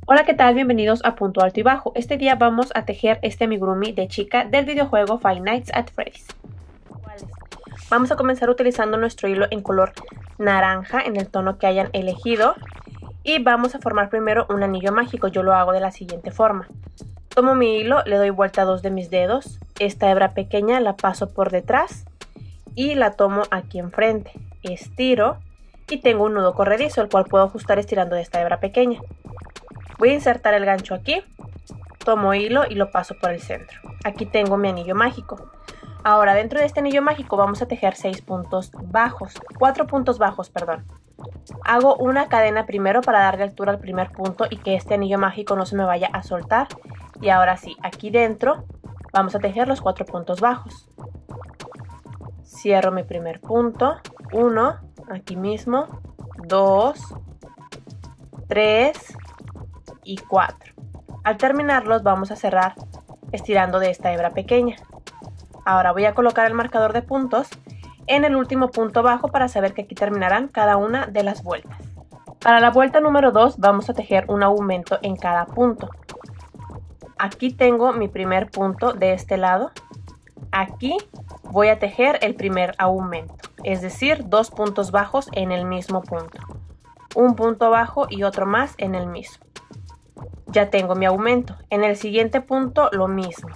Hola, ¿qué tal? Bienvenidos a Punto Alto y Bajo. Este día vamos a tejer este amigurumi de chica del videojuego Five Nights at Freddy's. Vamos a comenzar utilizando nuestro hilo en color naranja en el tono que hayan elegido y vamos a formar primero un anillo mágico. Yo lo hago de la siguiente forma. Tomo mi hilo, le doy vuelta a 2 de mis dedos, esta hebra pequeña la paso por detrás y la tomo aquí enfrente. Estiro y tengo un nudo corredizo, el cual puedo ajustar estirando de esta hebra pequeña. Voy a insertar el gancho aquí, tomo hilo y lo paso por el centro. Aquí tengo mi anillo mágico. Ahora dentro de este anillo mágico vamos a tejer 4 puntos bajos, perdón. Hago una cadena primero para darle altura al primer punto y que este anillo mágico no se me vaya a soltar. Y ahora sí, aquí dentro vamos a tejer los 4 puntos bajos. Cierro mi primer punto, 1, aquí mismo, 2, 3 y 4. Al terminarlos vamos a cerrar estirando de esta hebra pequeña. Ahora voy a colocar el marcador de puntos en el último punto bajo para saber que aquí terminarán cada una de las vueltas. Para la vuelta número 2 vamos a tejer un aumento en cada punto. Aquí tengo mi primer punto de este lado. Aquí voy a tejer el primer aumento, es decir, 2 puntos bajos en el mismo punto. Un punto bajo y otro más en el mismo. Ya tengo mi aumento. En el siguiente punto lo mismo.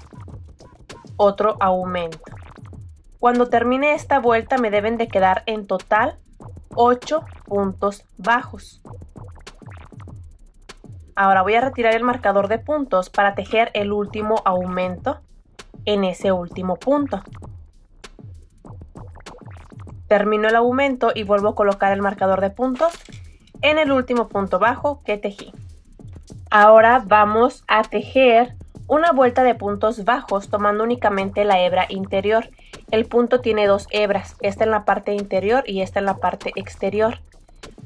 Otro aumento. Cuando termine esta vuelta me deben de quedar en total 8 puntos bajos. Ahora voy a retirar el marcador de puntos para tejer el último aumento en ese último punto. Termino el aumento y vuelvo a colocar el marcador de puntos en el último punto bajo que tejí. Ahora vamos a tejer una vuelta de puntos bajos tomando únicamente la hebra interior. El punto tiene 2 hebras, esta en la parte interior y esta en la parte exterior.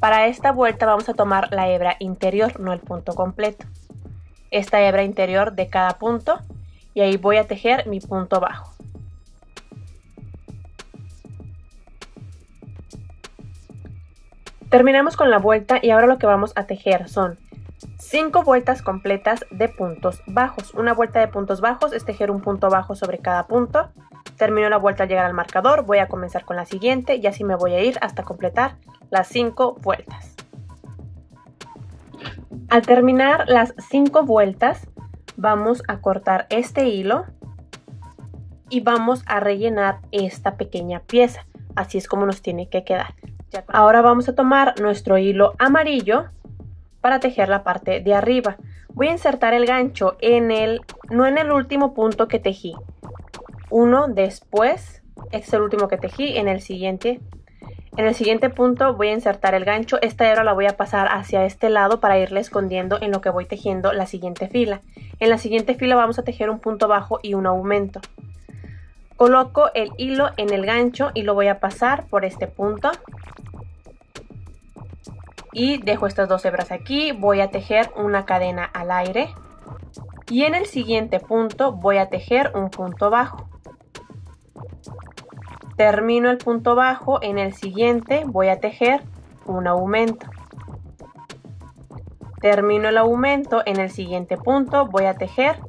Para esta vuelta vamos a tomar la hebra interior, no el punto completo. Esta hebra interior de cada punto y ahí voy a tejer mi punto bajo. Terminamos con la vuelta y ahora lo que vamos a tejer son 5 vueltas completas de puntos bajos. Una vuelta de puntos bajos es tejer un punto bajo sobre cada punto. Termino la vuelta al llegar al marcador, voy a comenzar con la siguiente y así me voy a ir hasta completar las 5 vueltas. Al terminar las 5 vueltas vamos a cortar este hilo y vamos a rellenar esta pequeña pieza. Así es como nos tiene que quedar. Ahora vamos a tomar nuestro hilo amarillo para tejer la parte de arriba. Voy a insertar el gancho no en el último punto que tejí. Uno después, este es el último que tejí, en el siguiente punto voy a insertar el gancho. Esta hebra la voy a pasar hacia este lado para irle escondiendo en lo que voy tejiendo la siguiente fila. En la siguiente fila vamos a tejer un punto bajo y un aumento. Coloco el hilo en el gancho y lo voy a pasar por este punto. Y dejo estas 2 hebras aquí, voy a tejer una cadena al aire y en el siguiente punto voy a tejer un punto bajo. Termino el punto bajo, en el siguiente voy a tejer un aumento. Termino el aumento, en el siguiente punto voy a tejer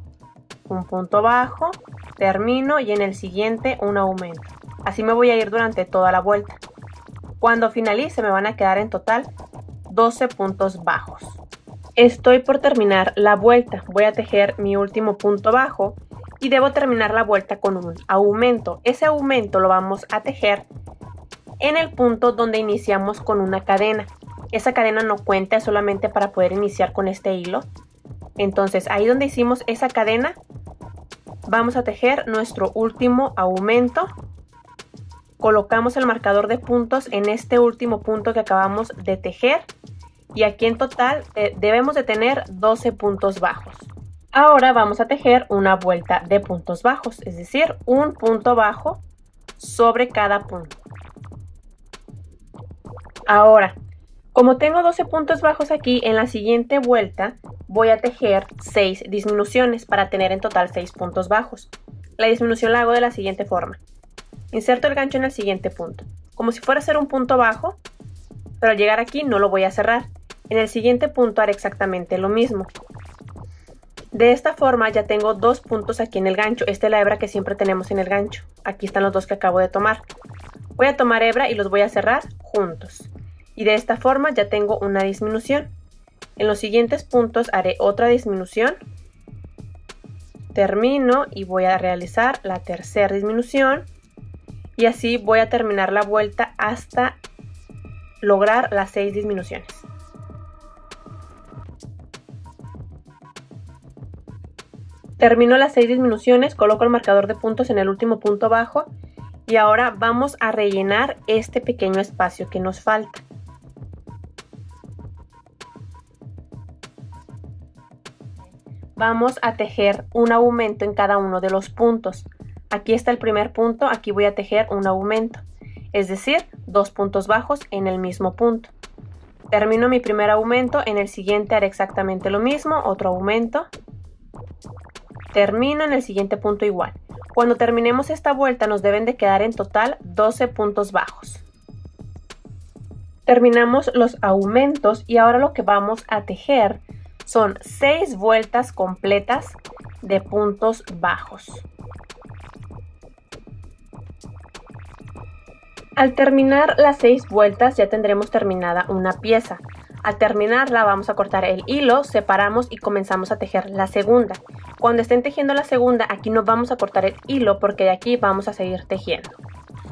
un punto bajo, termino y en el siguiente un aumento. Así me voy a ir durante toda la vuelta. Cuando finalice me van a quedar en total 12 puntos bajos. Estoy por terminar la vuelta, voy a tejer mi último punto bajo y debo terminar la vuelta con un aumento. Ese aumento lo vamos a tejer en el punto donde iniciamos con una cadena. Esa cadena no cuenta, es solamente para poder iniciar con este hilo. Entonces ahí donde hicimos esa cadena vamos a tejer nuestro último aumento. Colocamos el marcador de puntos en este último punto que acabamos de tejer y aquí en total debemos de tener 12 puntos bajos. Ahora vamos a tejer una vuelta de puntos bajos, es decir, un punto bajo sobre cada punto. Ahora, como tengo 12 puntos bajos aquí, en la siguiente vuelta voy a tejer 6 disminuciones para tener en total 6 puntos bajos. La disminución la hago de la siguiente forma. Inserto el gancho en el siguiente punto, como si fuera a ser un punto bajo, pero al llegar aquí no lo voy a cerrar. En el siguiente punto haré exactamente lo mismo. De esta forma ya tengo 2 puntos aquí en el gancho. Esta es la hebra que siempre tenemos en el gancho. Aquí están los 2 que acabo de tomar. Voy a tomar hebra y los voy a cerrar juntos. Y de esta forma ya tengo una disminución. En los siguientes puntos haré otra disminución. Termino y voy a realizar la tercera disminución. Y así voy a terminar la vuelta hasta lograr las 6 disminuciones. Termino las 6 disminuciones, coloco el marcador de puntos en el último punto bajo y ahora vamos a rellenar este pequeño espacio que nos falta. Vamos a tejer un aumento en cada uno de los puntos. Aquí está el primer punto, aquí voy a tejer un aumento, es decir, 2 puntos bajos en el mismo punto. Termino mi primer aumento, en el siguiente haré exactamente lo mismo, otro aumento. Termino en el siguiente punto igual. Cuando terminemos esta vuelta nos deben de quedar en total 12 puntos bajos. Terminamos los aumentos y ahora lo que vamos a tejer son 6 vueltas completas de puntos bajos. Al terminar las 6 vueltas ya tendremos terminada una pieza. Al terminarla vamos a cortar el hilo, separamos y comenzamos a tejer la segunda. Cuando estén tejiendo la segunda, aquí no vamos a cortar el hilo porque de aquí vamos a seguir tejiendo.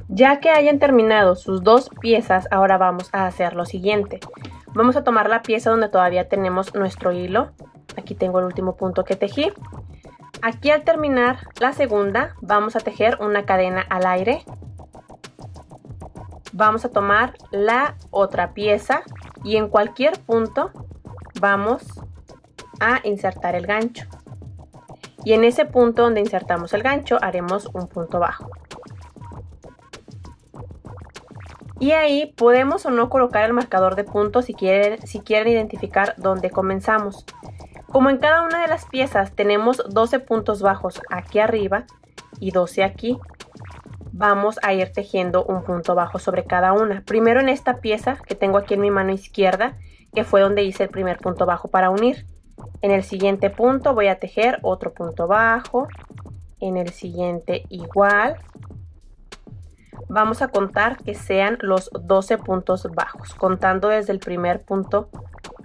Ya que hayan terminado sus 2 piezas, ahora vamos a hacer lo siguiente. Vamos a tomar la pieza donde todavía tenemos nuestro hilo. Aquí tengo el último punto que tejí. Aquí al terminar la segunda, vamos a tejer una cadena al aire. Vamos a tomar la otra pieza y en cualquier punto vamos a insertar el gancho. Y en ese punto donde insertamos el gancho haremos un punto bajo. Y ahí podemos o no colocar el marcador de puntos si quieren identificar dónde comenzamos. Como en cada una de las piezas tenemos 12 puntos bajos aquí arriba y 12 aquí, vamos a ir tejiendo un punto bajo sobre cada una. Primero en esta pieza que tengo aquí en mi mano izquierda, que fue donde hice el primer punto bajo para unir. En el siguiente punto voy a tejer otro punto bajo, en el siguiente igual. Vamos a contar que sean los 12 puntos bajos, contando desde el primer punto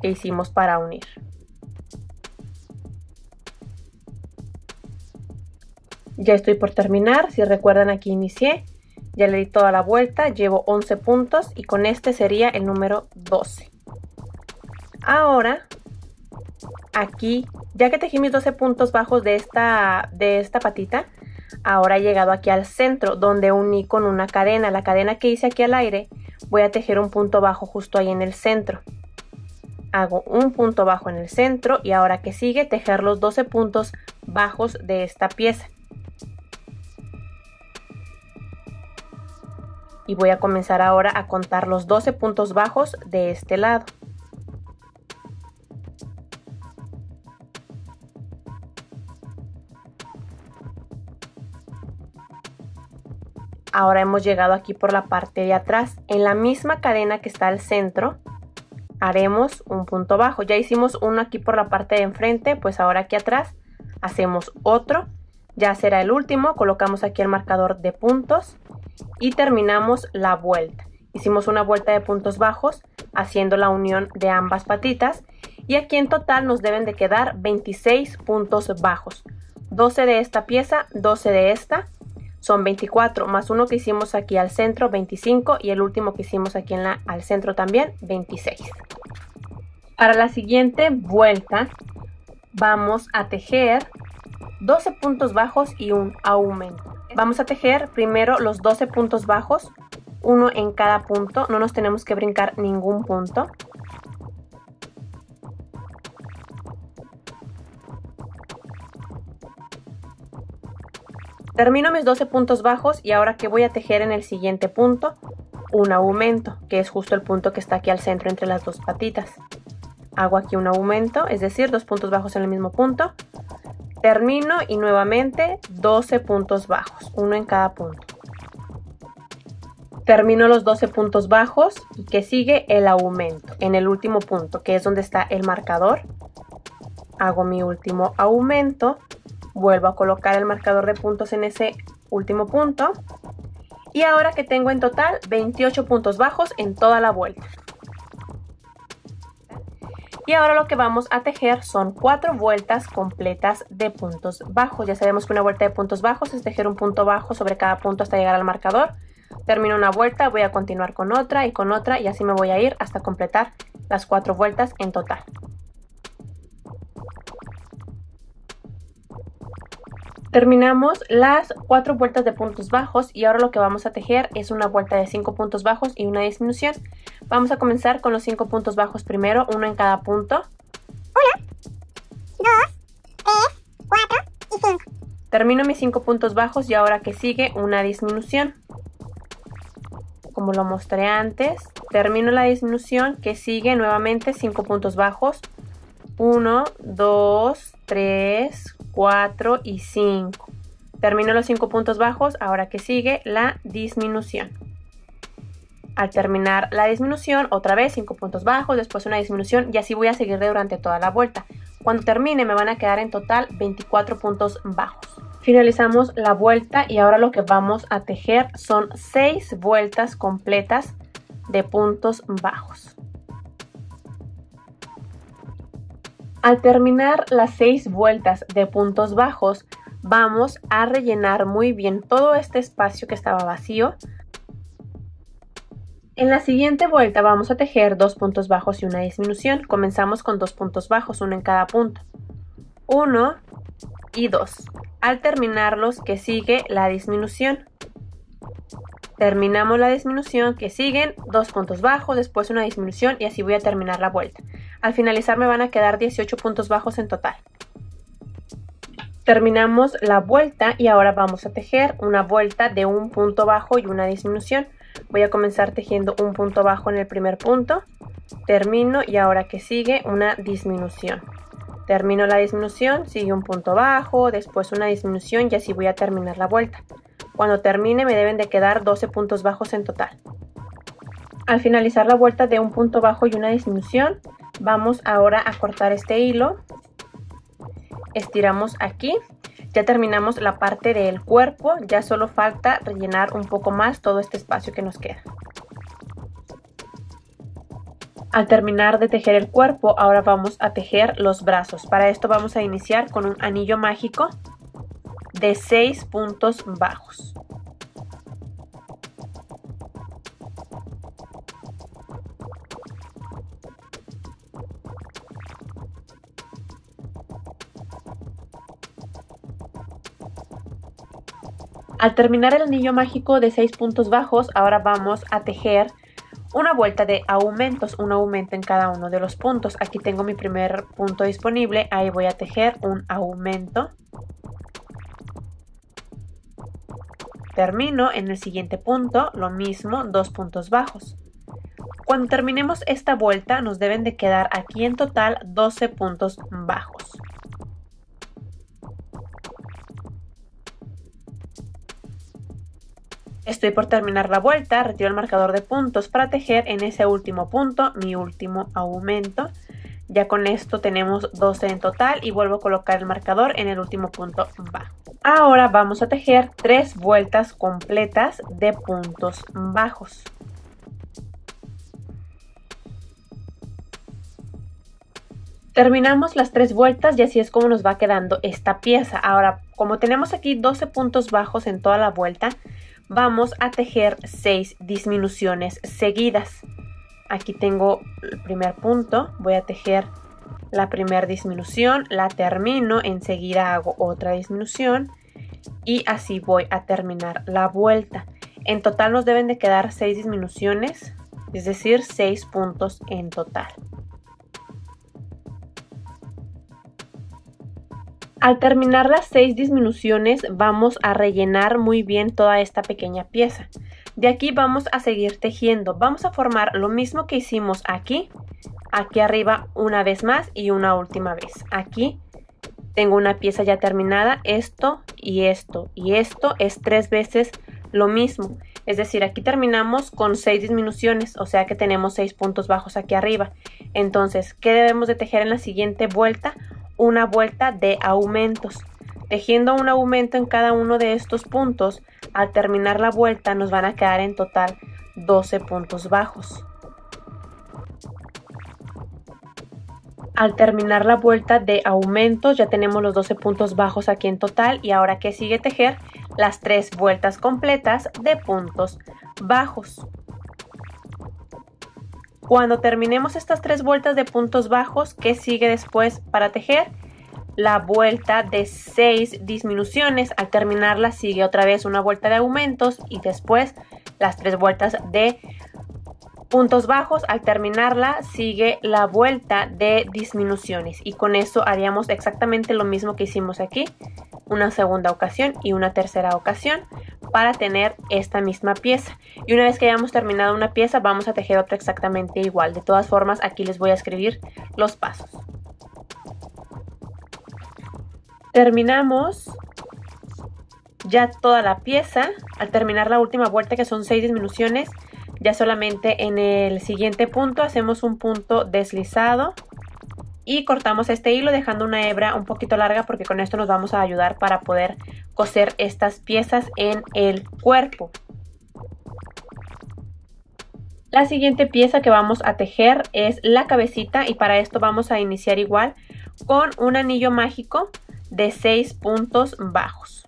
que hicimos para unir. Ya estoy por terminar, si recuerdan aquí inicié, ya le di toda la vuelta, llevo 11 puntos y con este sería el número 12. Ahora, aquí, ya que tejí mis 12 puntos bajos de esta patita, ahora he llegado aquí al centro donde uní con una cadena. La cadena que hice aquí al aire, voy a tejer un punto bajo justo ahí en el centro. Hago un punto bajo en el centro y ahora que sigue, tejer los 12 puntos bajos de esta pieza. Y voy a comenzar ahora a contar los 12 puntos bajos de este lado. Ahora hemos llegado aquí por la parte de atrás. En la misma cadena que está al centro, haremos un punto bajo. Ya hicimos uno aquí por la parte de enfrente, pues ahora aquí atrás hacemos otro. Ya será el último, colocamos aquí el marcador de puntos y terminamos la vuelta. Hicimos una vuelta de puntos bajos haciendo la unión de ambas patitas y aquí en total nos deben de quedar 26 puntos bajos. 12 de esta pieza, 12 de esta, son 24, más uno que hicimos aquí al centro, 25 y el último que hicimos aquí al centro también, 26. Para la siguiente vuelta vamos a tejer 12 puntos bajos y un aumento. Vamos a tejer primero los 12 puntos bajos, uno en cada punto, no nos tenemos que brincar ningún punto. Termino mis 12 puntos bajos y ahora que voy a tejer en el siguiente punto, un aumento, que es justo el punto que está aquí al centro entre las dos patitas. Hago aquí un aumento, es decir, 2 puntos bajos en el mismo punto. Termino y nuevamente 12 puntos bajos, uno en cada punto. Termino los 12 puntos bajos y que sigue el aumento en el último punto, que es donde está el marcador. hago mi último aumento, vuelvo a colocar el marcador de puntos en ese último punto. Y ahora que tengo en total 28 puntos bajos en toda la vuelta. Y ahora lo que vamos a tejer son 4 vueltas completas de puntos bajos. Ya sabemos que una vuelta de puntos bajos es tejer un punto bajo sobre cada punto hasta llegar al marcador. Termino una vuelta, voy a continuar con otra y así me voy a ir hasta completar las 4 vueltas en total. Terminamos las 4 vueltas de puntos bajos y ahora lo que vamos a tejer es una vuelta de 5 puntos bajos y una disminución. Vamos a comenzar con los 5 puntos bajos primero, uno en cada punto. 1, 2, 3, 4 y 5. Termino mis 5 puntos bajos y ahora que sigue una disminución. Como lo mostré antes, termino la disminución que sigue nuevamente 5 puntos bajos. 1, 2, 3, 4 y 5. Termino los 5 puntos bajos, ahora que sigue la disminución. Al terminar la disminución, otra vez 5 puntos bajos, después una disminución y así voy a seguir durante toda la vuelta. Cuando termine me van a quedar en total 24 puntos bajos. Finalizamos la vuelta y ahora lo que vamos a tejer son 6 vueltas completas de puntos bajos. Al terminar las 6 vueltas de puntos bajos, vamos a rellenar muy bien todo este espacio que estaba vacío. En la siguiente vuelta vamos a tejer 2 puntos bajos y una disminución. Comenzamos con 2 puntos bajos, uno en cada punto. 1 y 2. Al terminarlos, que sigue la disminución. Terminamos la disminución, que siguen 2 puntos bajos, después una disminución y así voy a terminar la vuelta. Al finalizar me van a quedar 18 puntos bajos en total. Terminamos la vuelta y ahora vamos a tejer una vuelta de un punto bajo y una disminución. Voy a comenzar tejiendo un punto bajo en el primer punto. Termino y ahora que sigue una disminución. Termino la disminución, sigue un punto bajo, después una disminución y así voy a terminar la vuelta. Cuando termine me deben de quedar 12 puntos bajos en total. Al finalizar la vuelta de un punto bajo y una disminución, vamos ahora a cortar este hilo. Estiramos aquí. Ya terminamos la parte del cuerpo, ya solo falta rellenar un poco más todo este espacio que nos queda. Al terminar de tejer el cuerpo, ahora vamos a tejer los brazos. Para esto vamos a iniciar con un anillo mágico de 6 puntos bajos. Al terminar el anillo mágico de 6 puntos bajos, ahora vamos a tejer una vuelta de aumentos, un aumento en cada uno de los puntos. Aquí tengo mi primer punto disponible, ahí voy a tejer un aumento. Termino en el siguiente punto, lo mismo, 2 puntos bajos. Cuando terminemos esta vuelta nos deben de quedar aquí en total 12 puntos bajos. Estoy por terminar la vuelta, retiro el marcador de puntos para tejer en ese último punto mi último aumento. Ya con esto tenemos 12 en total y vuelvo a colocar el marcador en el último punto bajo. Ahora vamos a tejer 3 vueltas completas de puntos bajos. Terminamos las 3 vueltas y así es como nos va quedando esta pieza. Ahora, como tenemos aquí 12 puntos bajos en toda la vuelta, vamos a tejer 6 disminuciones seguidas. Aquí tengo el primer punto, voy a tejer la primera disminución, la termino, enseguida hago otra disminución y así voy a terminar la vuelta. En total nos deben de quedar 6 disminuciones, es decir, 6 puntos en total. Al terminar las 6 disminuciones vamos a rellenar muy bien toda esta pequeña pieza. De aquí vamos a seguir tejiendo. Vamos a formar lo mismo que hicimos aquí arriba una vez más y una última vez. Aquí tengo una pieza ya terminada, esto y esto y esto es 3 veces lo mismo. Es decir, aquí terminamos con 6 disminuciones, o sea que tenemos 6 puntos bajos aquí arriba. Entonces, ¿qué debemos de tejer en la siguiente vuelta? una vuelta de aumentos. Tejiendo un aumento en cada uno de estos puntos, al terminar la vuelta nos van a quedar en total 12 puntos bajos. Al terminar la vuelta de aumentos ya tenemos los 12 puntos bajos aquí en total, y ahora ¿qué sigue? Tejer las 3 vueltas completas de puntos bajos. Cuando terminemos estas 3 vueltas de puntos bajos, ¿qué sigue después para tejer? La vuelta de 6 disminuciones. Al terminarla sigue otra vez una vuelta de aumentos y después las 3 vueltas de puntos bajos. Al terminarla sigue la vuelta de disminuciones, y con eso haríamos exactamente lo mismo que hicimos aquí, una segunda ocasión y una tercera ocasión, para tener esta misma pieza. Y una vez que hayamos terminado una pieza, vamos a tejer otra exactamente igual. De todas formas, aquí les voy a escribir los pasos. Terminamos ya toda la pieza. Al terminar la última vuelta, que son 6 disminuciones, ya solamente en el siguiente punto hacemos un punto deslizado y cortamos este hilo dejando una hebra un poquito larga, porque con esto nos vamos a ayudar para poder coser estas piezas en el cuerpo. La siguiente pieza que vamos a tejer es la cabecita, y para esto vamos a iniciar igual con un anillo mágico de 6 puntos bajos.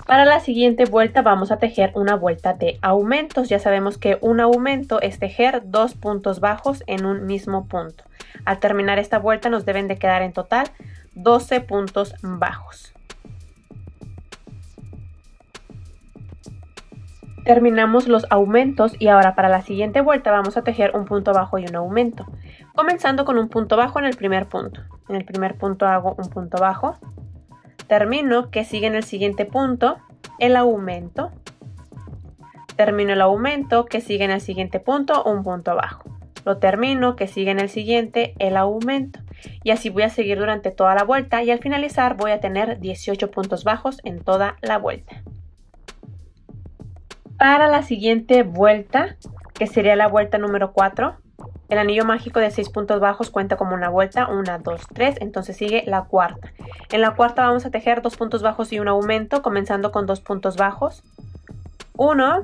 Para la siguiente vuelta vamos a tejer una vuelta de aumentos. Ya sabemos que un aumento es tejer 2 puntos bajos en un mismo punto. Al terminar esta vuelta nos deben de quedar en total 12 puntos bajos. Terminamos los aumentos y ahora para la siguiente vuelta vamos a tejer un punto bajo y un aumento. Comenzando con un punto bajo en el primer punto. En el primer punto hago un punto bajo. Termino, que sigue en el siguiente punto, el aumento. Termino el aumento, que sigue en el siguiente punto, un punto bajo. Lo termino, que sigue en el siguiente, el aumento. Y así voy a seguir durante toda la vuelta, y al finalizar voy a tener 18 puntos bajos en toda la vuelta. Para la siguiente vuelta, que sería la vuelta número 4, el anillo mágico de 6 puntos bajos cuenta como una vuelta, 1, 2, 3, entonces sigue la cuarta. En la cuarta vamos a tejer 2 puntos bajos y un aumento, comenzando con 2 puntos bajos, 1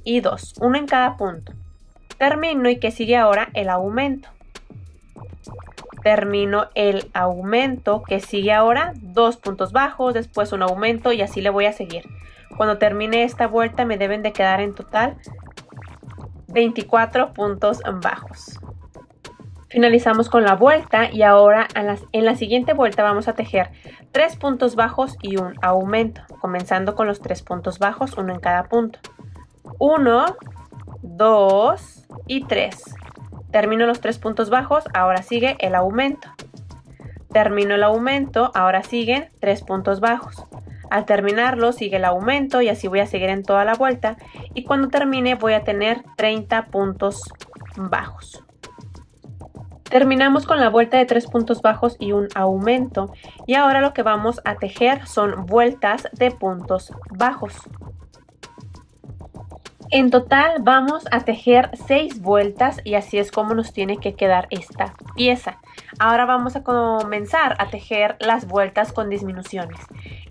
y 2, uno en cada punto. Termino, y que sigue ahora el aumento. Termino el aumento, que sigue ahora 2 puntos bajos, después un aumento, y así le voy a seguir. Cuando termine esta vuelta me deben de quedar en total 24 puntos bajos. Finalizamos con la vuelta, y ahora en la siguiente vuelta vamos a tejer 3 puntos bajos y un aumento, comenzando con los 3 puntos bajos, uno en cada punto. 1, 2 y 3. Termino los 3 puntos bajos, ahora sigue el aumento. Termino el aumento, ahora siguen 3 puntos bajos. Al terminarlo sigue el aumento, y así voy a seguir en toda la vuelta, y cuando termine voy a tener 30 puntos bajos. Terminamos con la vuelta de 3 puntos bajos y un aumento, y ahora lo que vamos a tejer son vueltas de puntos bajos. En total vamos a tejer 6 vueltas, y así es como nos tiene que quedar esta pieza. Ahora vamos a comenzar a tejer las vueltas con disminuciones.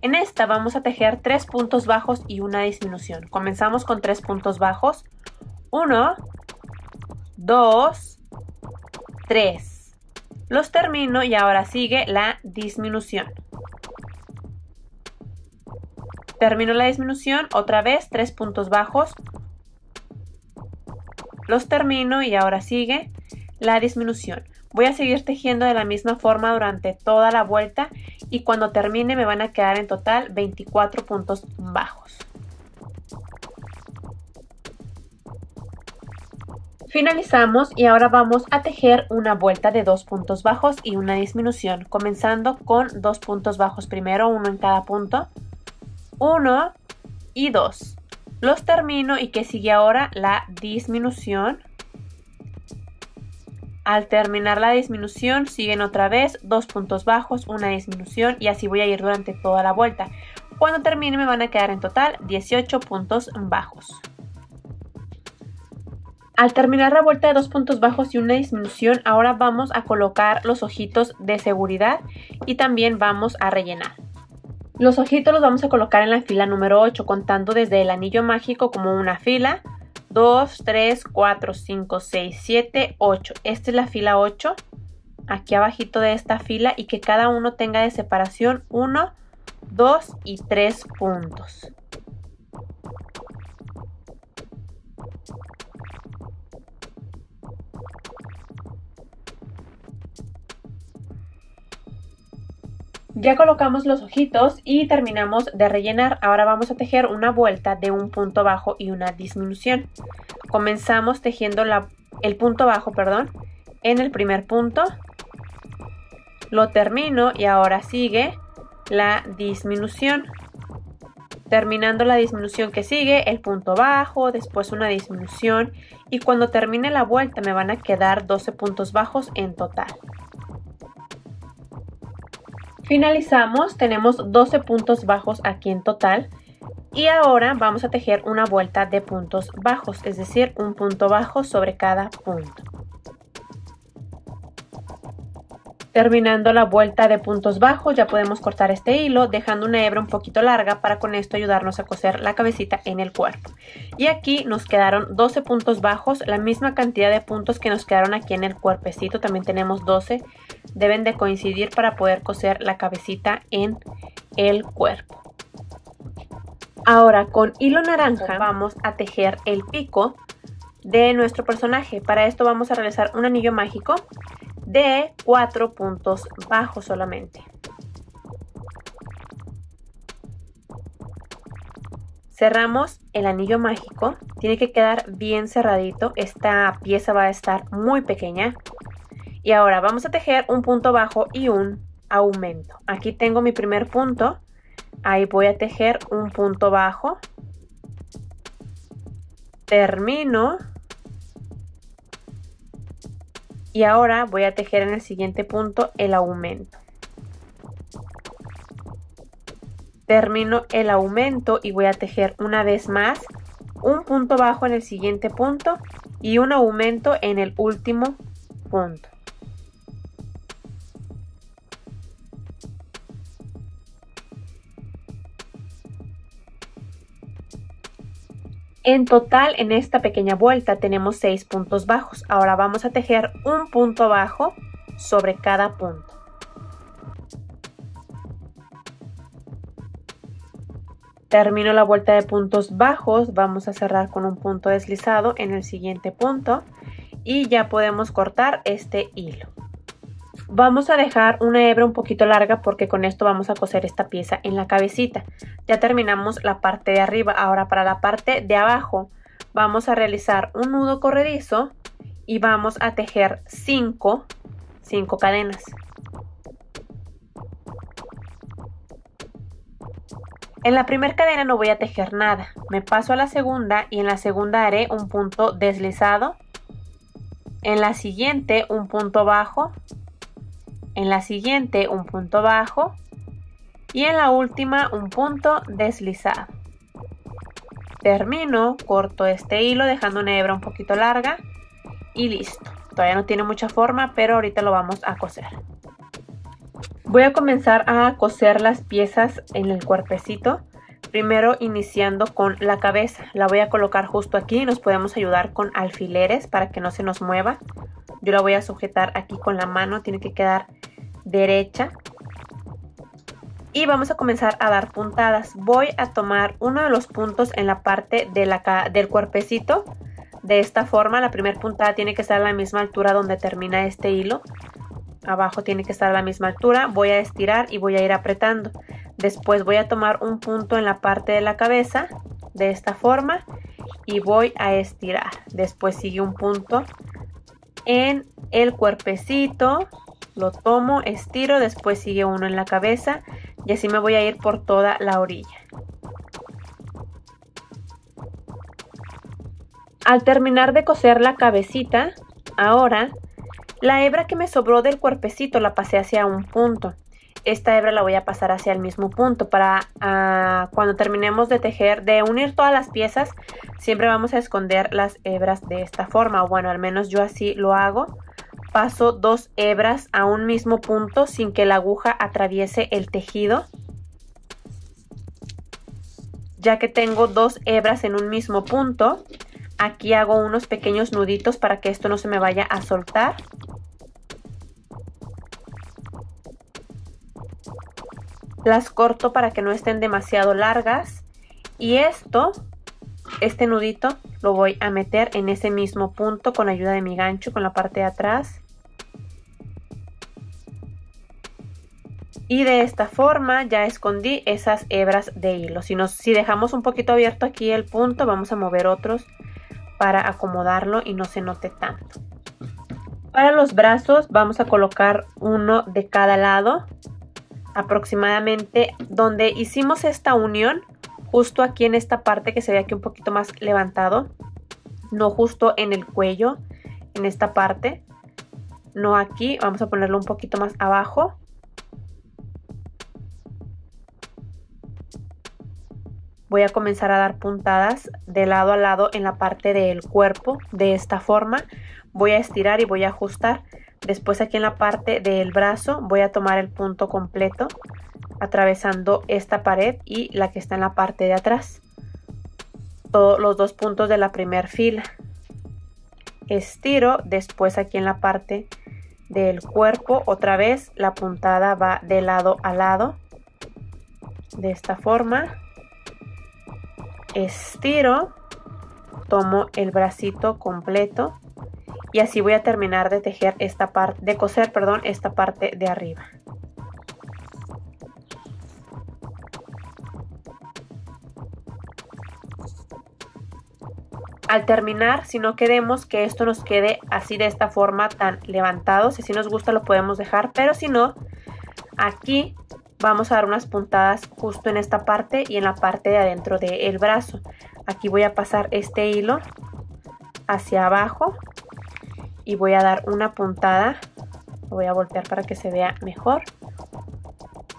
En esta vamos a tejer 3 puntos bajos y una disminución. Comenzamos con 3 puntos bajos. 1, 2, 3. Los termino, y ahora sigue la disminución. Termino la disminución, otra vez 3 puntos bajos. Los termino, y ahora sigue la disminución. Voy a seguir tejiendo de la misma forma durante toda la vuelta, y cuando termine me van a quedar en total 24 puntos bajos. Finalizamos, y ahora vamos a tejer una vuelta de 2 puntos bajos y una disminución, comenzando con 2 puntos bajos primero, uno en cada punto. 1 y 2. Los termino, y que sigue ahora la disminución. Al terminar la disminución siguen otra vez 2 puntos bajos, una disminución y así voy a ir durante toda la vuelta. Cuando termine me van a quedar en total 18 puntos bajos. Al terminar la vuelta de 2 puntos bajos y una disminución, ahora vamos a colocar los ojitos de seguridad y también vamos a rellenar. Los ojitos los vamos a colocar en la fila número 8, contando desde el anillo mágico como una fila. 2, 3, 4, 5, 6, 7, 8. Esta es la fila 8. Aquí abajito de esta fila y que cada uno tenga de separación 1, 2 y 3 puntos. Ya colocamos los ojitos y terminamos de rellenar. Ahora vamos a tejer una vuelta de un punto bajo y una disminución. Comenzamos tejiendo el punto bajo, en el primer punto. Lo termino y ahora sigue la disminución. Terminando la disminución que sigue, el punto bajo, después una disminución y cuando termine la vuelta me van a quedar 12 puntos bajos en total. Finalizamos, tenemos 12 puntos bajos aquí en total y ahora vamos a tejer una vuelta de puntos bajos, es decir, un punto bajo sobre cada punto. Terminando la vuelta de puntos bajos ya podemos cortar este hilo dejando una hebra un poquito larga para con esto ayudarnos a coser la cabecita en el cuerpo. Y aquí nos quedaron 12 puntos bajos, la misma cantidad de puntos que nos quedaron aquí en el cuerpecito, también tenemos 12, deben de coincidir para poder coser la cabecita en el cuerpo. Ahora con hilo naranja vamos a tejer el pico de nuestro personaje. Para esto vamos a realizar un anillo mágico de 4 puntos bajos solamente. Cerramos el anillo mágico, tiene que quedar bien cerradito, esta pieza va a estar muy pequeña. Y ahora vamos a tejer un punto bajo y un aumento. Aquí tengo mi primer punto, ahí voy a tejer un punto bajo, termino. Y ahora voy a tejer en el siguiente punto el aumento. Termino el aumento y voy a tejer una vez más un punto bajo en el siguiente punto y un aumento en el último punto. En total, en esta pequeña vuelta tenemos 6 puntos bajos. Ahora vamos a tejer un punto bajo sobre cada punto. Termino la vuelta de puntos bajos, vamos a cerrar con un punto deslizado en el siguiente punto y ya podemos cortar este hilo. Vamos a dejar una hebra un poquito larga porque con esto vamos a coser esta pieza en la cabecita. Ya terminamos la parte de arriba. Ahora para la parte de abajo vamos a realizar un nudo corredizo y vamos a tejer 5 cadenas. En la primera cadena no voy a tejer nada. Me paso a la segunda y en la segunda haré un punto deslizado. En la siguiente un punto bajo. En la siguiente un punto bajo y en la última un punto deslizado. Termino, corto este hilo dejando una hebra un poquito larga y listo. Todavía no tiene mucha forma, pero ahorita lo vamos a coser. Voy a comenzar a coser las piezas en el cuerpecito. Primero iniciando con la cabeza. La voy a colocar justo aquí. Nos podemos ayudar con alfileres para que no se nos mueva. Yo la voy a sujetar aquí con la mano. Tiene que quedar derecha. Y vamos a comenzar a dar puntadas. Voy a tomar uno de los puntos en la parte de del cuerpecito. De esta forma, la primera puntada tiene que estar a la misma altura donde termina este hilo. Abajo tiene que estar a la misma altura. Voy a estirar y voy a ir apretando. Después voy a tomar un punto en la parte de la cabeza. De esta forma. Y voy a estirar. Después sigue un punto en el cuerpecito. Lo tomo, estiro. Después sigue uno en la cabeza. Y así me voy a ir por toda la orilla. Al terminar de coser la cabecita, ahora La hebra que me sobró del cuerpecito la pasé hacia un punto. Esta hebra la voy a pasar hacia el mismo punto para cuando terminemos de tejer, de unir todas las piezas, siempre vamos a esconder las hebras de esta forma, o bueno, al menos yo así lo hago. Paso 2 hebras a un mismo punto sin que la aguja atraviese el tejido. Ya que tengo 2 hebras en un mismo punto, aquí hago unos pequeños nuditos para que esto no se me vaya a soltar. Las corto para que no estén demasiado largas y este nudito lo voy a meter en ese mismo punto con ayuda de mi gancho con la parte de atrás. Y de esta forma ya escondí esas hebras de hilo. Si dejamos un poquito abierto aquí el punto, vamos a mover otros para acomodarlo y no se note tanto. Para los brazos vamos a colocar uno de cada lado. Aproximadamente donde hicimos esta unión, justo aquí en esta parte que se ve aquí un poquito más levantado, no justo en el cuello, en esta parte, no aquí, vamos a ponerlo un poquito más abajo. Voy a comenzar a dar puntadas de lado a lado en la parte del cuerpo, de esta forma. Voy a estirar y voy a ajustar. Después aquí en la parte del brazo voy a tomar el punto completo, atravesando esta pared y la que está en la parte de atrás. Todos los 2 puntos de la primera fila. Estiro, después aquí en la parte del cuerpo, otra vez la puntada va de lado a lado, de esta forma. Estiro, tomo el bracito completo. Y así voy a terminar de tejer esta parte, de coser, perdón, esta parte de arriba. Al terminar, si no queremos que esto nos quede así de esta forma tan levantado, si nos gusta lo podemos dejar, pero si no, aquí vamos a dar unas puntadas justo en esta parte y en la parte de adentro del brazo. Aquí voy a pasar este hilo hacia abajo. Y voy a dar una puntada, lo voy a voltear para que se vea mejor.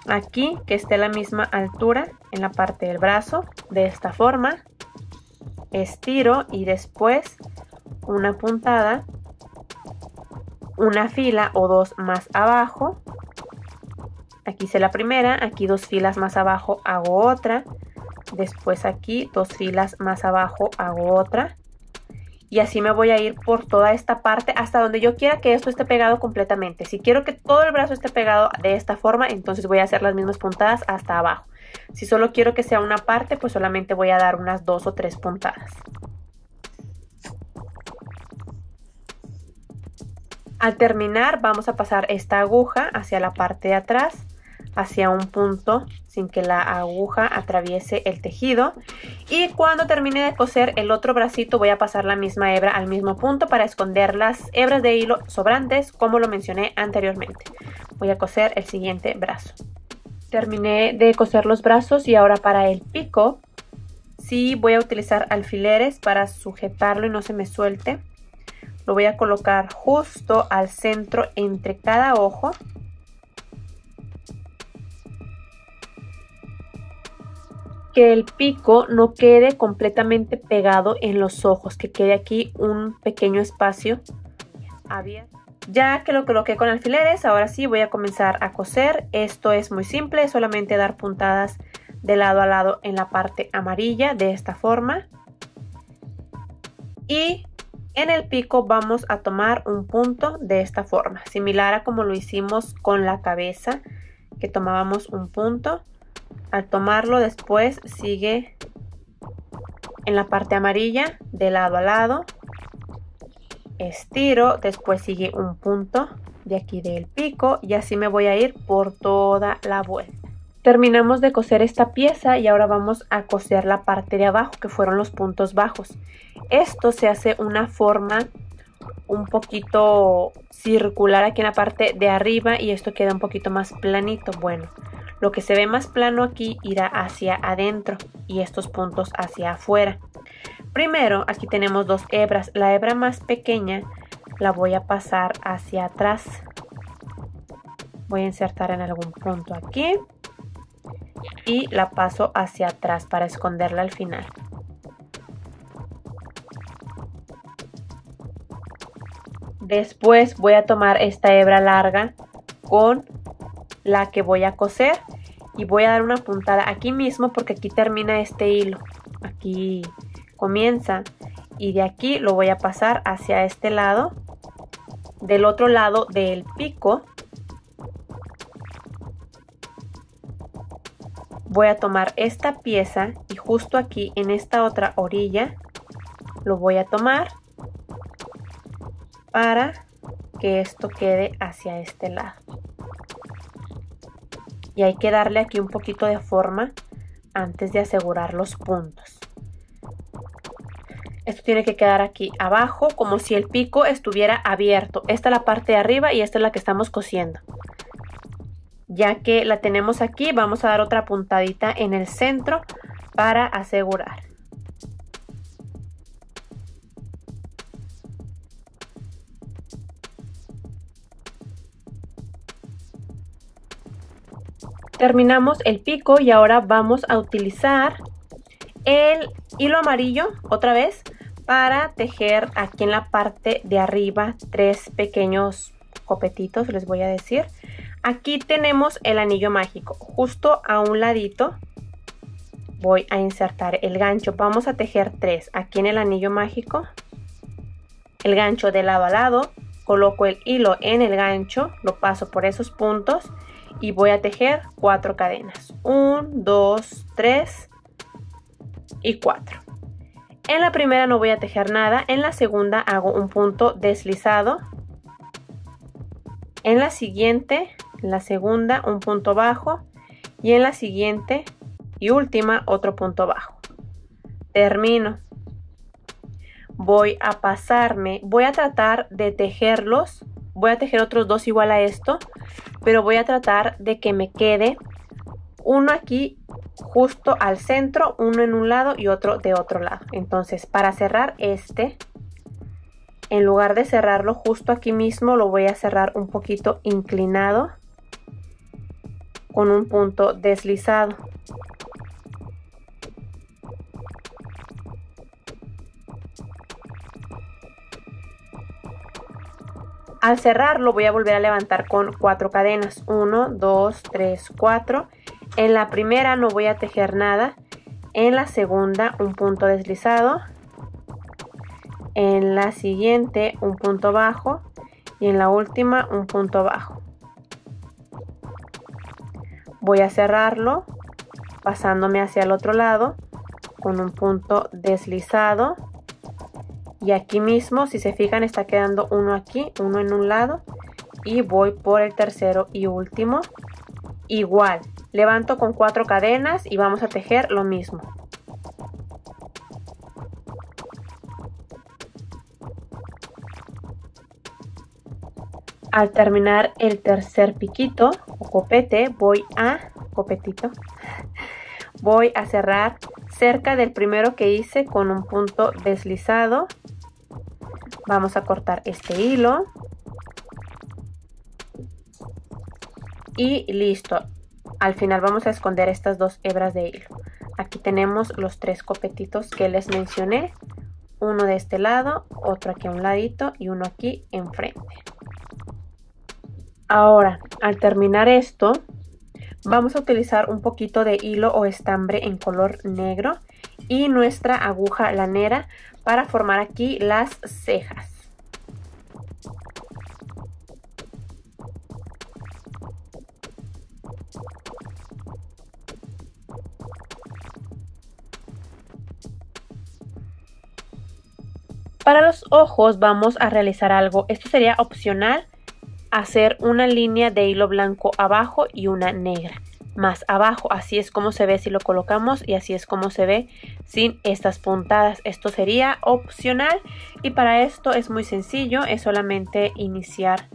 Aquí, que esté a la misma altura en la parte del brazo, de esta forma. Estiro y después una puntada, una fila o 2 más abajo. Aquí hice la primera, aquí 2 filas más abajo hago otra. Después aquí 2 filas más abajo hago otra. Y así me voy a ir por toda esta parte hasta donde yo quiera que esto esté pegado completamente. Si quiero que todo el brazo esté pegado de esta forma, entonces voy a hacer las mismas puntadas hasta abajo. Si solo quiero que sea una parte, pues solamente voy a dar unas 2 o 3 puntadas. Al terminar vamos a pasar esta aguja hacia la parte de atrás, hacia un punto sin que la aguja atraviese el tejido. Y cuando termine de coser el otro bracito voy a pasar la misma hebra al mismo punto para esconder las hebras de hilo sobrantes, como lo mencioné anteriormente. Voy a coser el siguiente brazo. Terminé de coser los brazos y ahora para el pico sí voy a utilizar alfileres para sujetarlo y no se me suelte. Lo voy a colocar justo al centro entre cada ojo. Que el pico no quede completamente pegado en los ojos, que quede aquí un pequeño espacio abierto. Ya que lo coloqué con alfileres, ahora sí voy a comenzar a coser. Esto es muy simple, es solamente dar puntadas de lado a lado en la parte amarilla de esta forma. Y en el pico vamos a tomar un punto de esta forma, similar a como lo hicimos con la cabeza, que tomábamos un punto. Al tomarlo después sigue en la parte amarilla de lado a lado, estiro, después sigue un punto de aquí del pico y así me voy a ir por toda la vuelta. Terminamos de coser esta pieza y ahora vamos a coser la parte de abajo, que fueron los puntos bajos. Esto se hace una forma un poquito circular aquí en la parte de arriba y esto queda un poquito más planito. Bueno, lo que se ve más plano aquí irá hacia adentro y estos puntos hacia afuera. Primero aquí tenemos 2 hebras. La hebra más pequeña la voy a pasar hacia atrás. Voy a insertar en algún punto aquí y la paso hacia atrás para esconderla al final. Después voy a tomar esta hebra larga con la que voy a coser y voy a dar una puntada aquí mismo porque aquí termina este hilo. Aquí comienza y de aquí lo voy a pasar hacia este lado. Del otro lado del pico voy a tomar esta pieza y justo aquí en esta otra orilla lo voy a tomar para que esto quede hacia este lado. Y hay que darle aquí un poquito de forma antes de asegurar los puntos. Esto tiene que quedar aquí abajo como si el pico estuviera abierto. Esta es la parte de arriba y esta es la que estamos cosiendo. Ya que la tenemos aquí, vamos a dar otra puntadita en el centro para asegurar. Terminamos el pico y ahora vamos a utilizar el hilo amarillo otra vez para tejer aquí en la parte de arriba 3 pequeños copetitos, les voy a decir. Aquí tenemos el anillo mágico. Justo a un ladito voy a insertar el gancho. Vamos a tejer 3 aquí en el anillo mágico. El gancho de lado a lado. Coloco el hilo en el gancho, lo paso por esos puntos y voy a tejer 4 cadenas. 1, 2, 3 y 4. En la primera no voy a tejer nada. En la segunda hago un punto deslizado. En la siguiente, en la segunda, un punto bajo. Y en la siguiente y última, otro punto bajo. Termino. Voy a pasarme. Voy a tratar de tejerlos. Voy a tejer otros 2 igual a esto. Pero voy a tratar de que me quede uno aquí justo al centro, uno en un lado y otro de otro lado. Entonces, para cerrar este, en lugar de cerrarlo justo aquí mismo, lo voy a cerrar un poquito inclinado con un punto deslizado. Al cerrarlo voy a volver a levantar con 4 cadenas. 1, 2, 3, 4. En la primera no voy a tejer nada. En la segunda un punto deslizado. En la siguiente un punto bajo. Y en la última un punto bajo. Voy a cerrarlo pasándome hacia el otro lado con un punto deslizado. Y aquí mismo, si se fijan, está quedando uno aquí, uno en un lado. Y voy por el tercero y último. Igual, levanto con 4 cadenas y vamos a tejer lo mismo. Al terminar el tercer piquito o copete, voy a cerrar cerca del primero que hice con un punto deslizado. Vamos a cortar este hilo. Y listo. Al final vamos a esconder estas 2 hebras de hilo. Aquí tenemos los 3 copetitos que les mencioné. Uno de este lado, otro aquí a un ladito y uno aquí enfrente. Ahora, al terminar esto, vamos a utilizar un poquito de hilo o estambre en color negro y nuestra aguja lanera para formar aquí las cejas. Para los ojos vamos a realizar algo. Esto sería opcional, hacer una línea de hilo blanco abajo y una negra más abajo. Así es como se ve si lo colocamos y así es como se ve sin estas puntadas. Esto sería opcional y para esto es muy sencillo. Es solamente iniciar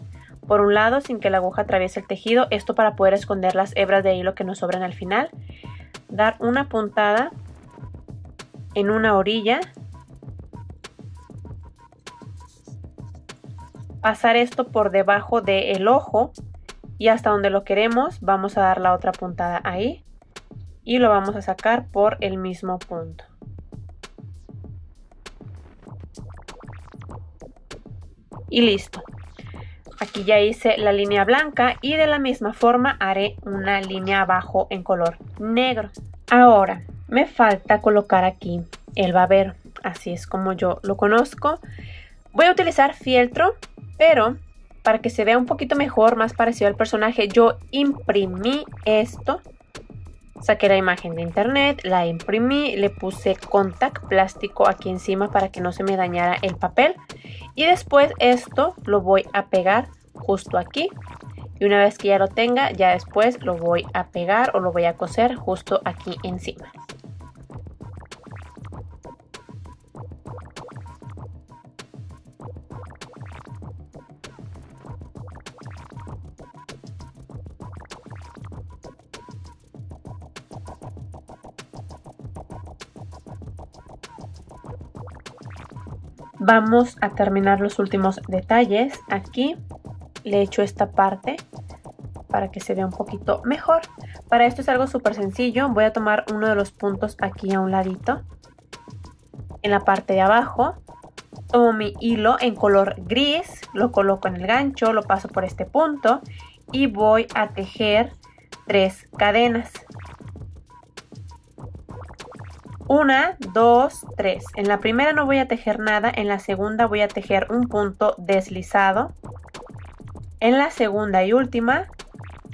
por un lado sin que la aguja atraviese el tejido. Esto para poder esconder las hebras de hilo que nos sobran al final. Dar una puntada en una orilla. pasar esto por debajo del ojo y hasta donde lo queremos vamos a dar la otra puntada ahí y lo vamos a sacar por el mismo punto. Y listo. Aquí ya hice la línea blanca y de la misma forma haré una línea abajo en color negro. Ahora me falta colocar aquí el babero, así es como yo lo conozco. Voy a utilizar fieltro, pero para que se vea un poquito mejor, más parecido al personaje, yo imprimí esto. Saqué la imagen de internet, la imprimí, le puse contact plástico aquí encima para que no se me dañara el papel. Y después esto lo voy a pegar justo aquí. Y una vez que ya lo tenga, ya después lo voy a pegar o lo voy a coser justo aquí encima. Vamos a terminar los últimos detalles. Aquí le echo esta parte para que se vea un poquito mejor. Para esto es algo súper sencillo. Voy a tomar uno de los puntos aquí a un ladito, en la parte de abajo. Tomo mi hilo en color gris, lo coloco en el gancho, lo paso por este punto y voy a tejer 3 cadenas. 1, 2, 3. En la primera no voy a tejer nada, en la segunda voy a tejer un punto deslizado. En la segunda y última,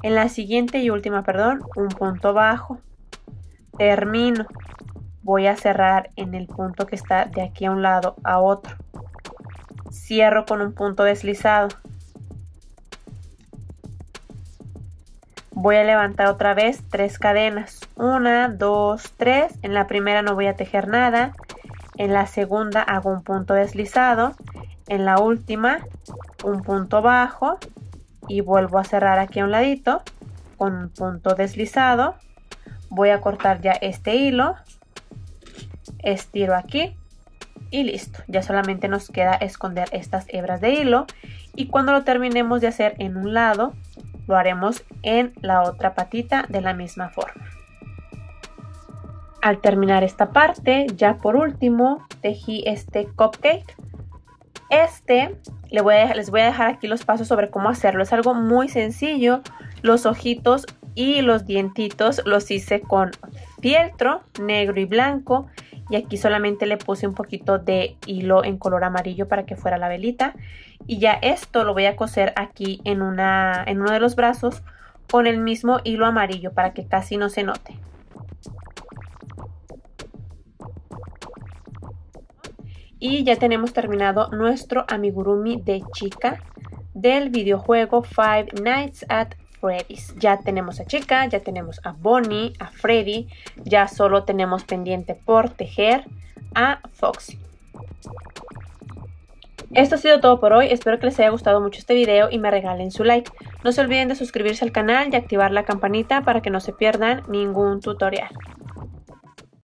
en la siguiente y última, perdón, un punto bajo. Termino. Voy a cerrar en el punto que está de aquí a un lado a otro. Cierro con un punto deslizado. Voy a levantar otra vez 3 cadenas. 1, 2, 3. En la primera no voy a tejer nada. En la segunda hago un punto deslizado. En la última un punto bajo. Y vuelvo a cerrar aquí a un ladito con un punto deslizado. Voy a cortar ya este hilo. Estiro aquí. Y listo. Ya solamente nos queda esconder estas hebras de hilo. Y cuando lo terminemos de hacer en un lado, lo haremos en la otra patita de la misma forma. Al terminar esta parte, ya por último, tejí este cupcake. Les voy a dejar aquí los pasos sobre cómo hacerlo. Es algo muy sencillo. Los ojitos y los dientitos los hice con fieltro negro y blanco. Y aquí solamente le puse un poquito de hilo en color amarillo para que fuera la velita. Y ya esto lo voy a coser aquí en uno de los brazos con el mismo hilo amarillo para que casi no se note. Y ya tenemos terminado nuestro amigurumi de Chica del videojuego Five Nights at Freddy's. Ya tenemos a Chica, ya tenemos a Bonnie, a Freddy, ya solo tenemos pendiente por tejer a Foxy. Esto ha sido todo por hoy, espero que les haya gustado mucho este video y me regalen su like. No se olviden de suscribirse al canal y activar la campanita para que no se pierdan ningún tutorial.